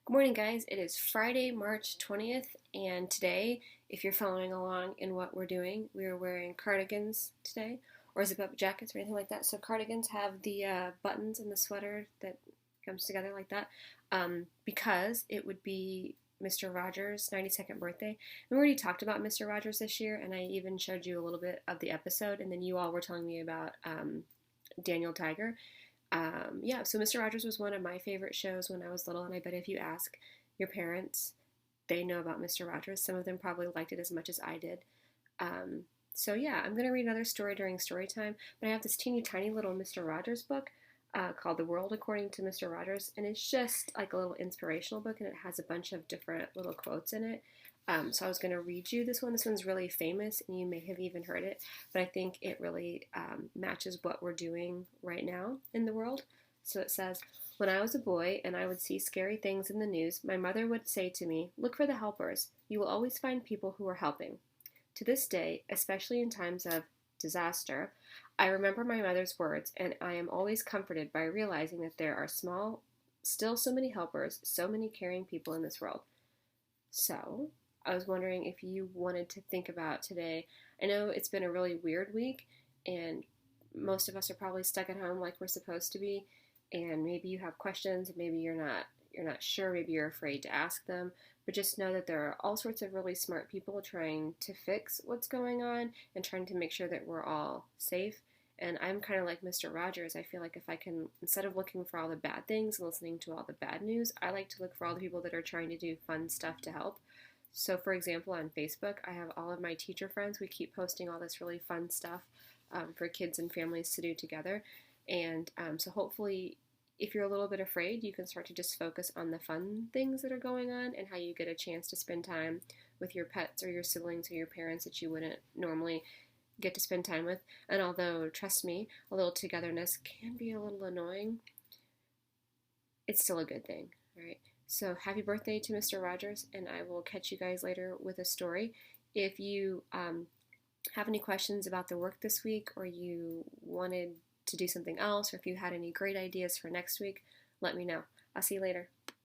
Good morning, guys. It is Friday, March 20th, and today, if you're following along in what we're doing, we are wearing cardigans today, or zip-up jackets or anything like that. So cardigans have the buttons and the sweater that comes together like that, because it would be Mr. Rogers' 92nd birthday. And we already talked about Mr. Rogers this year, and I even showed you a little bit of the episode, and then you all were telling me about Daniel Tiger. Yeah, so Mr. Rogers was one of my favorite shows when I was little, and I bet if you ask your parents, they know about Mr. Rogers. Some of them probably liked it as much as I did. Um, so yeah, I'm going to read another story during story time, but I have this teeny tiny little Mr. Rogers book called The World According to Mr. Rogers, and it's just like a little inspirational book, and it has a bunch of different little quotes in it. So I was going to read you this one. This one's really famous, and you may have even heard it, but I think it really matches what we're doing right now in the world. So it says, "When I was a boy and I would see scary things in the news, my mother would say to me, 'Look for the helpers. You will always find people who are helping.' To this day, especially in times of disaster, I remember my mother's words, and I am always comforted by realizing that there are still so many helpers, so many caring people in this world." So, I was wondering if you wanted to think about today. I know it's been a really weird week, and most of us are probably stuck at home like we're supposed to be, and maybe you have questions, and maybe you're not sure, maybe you're afraid to ask them, but just know that there are all sorts of really smart people trying to fix what's going on and trying to make sure that we're all safe. And I'm kind of like Mr. Rogers. I feel like if I can, instead of looking for all the bad things and listening to all the bad news, I like to look for all the people that are trying to do fun stuff to help. So, for example, on Facebook, I have all of my teacher friends. We keep posting all this really fun stuff for kids and families to do together. And so hopefully, if you're a little bit afraid, you can start to just focus on the fun things that are going on and how you get a chance to spend time with your pets or your siblings or your parents that you wouldn't normally get to spend time with. And although, trust me, a little togetherness can be a little annoying, it's still a good thing, right? So happy birthday to Mr. Rogers, and I will catch you guys later with a story. If you have any questions about the work this week, or you wanted to do something else, or if you had any great ideas for next week, let me know. I'll see you later.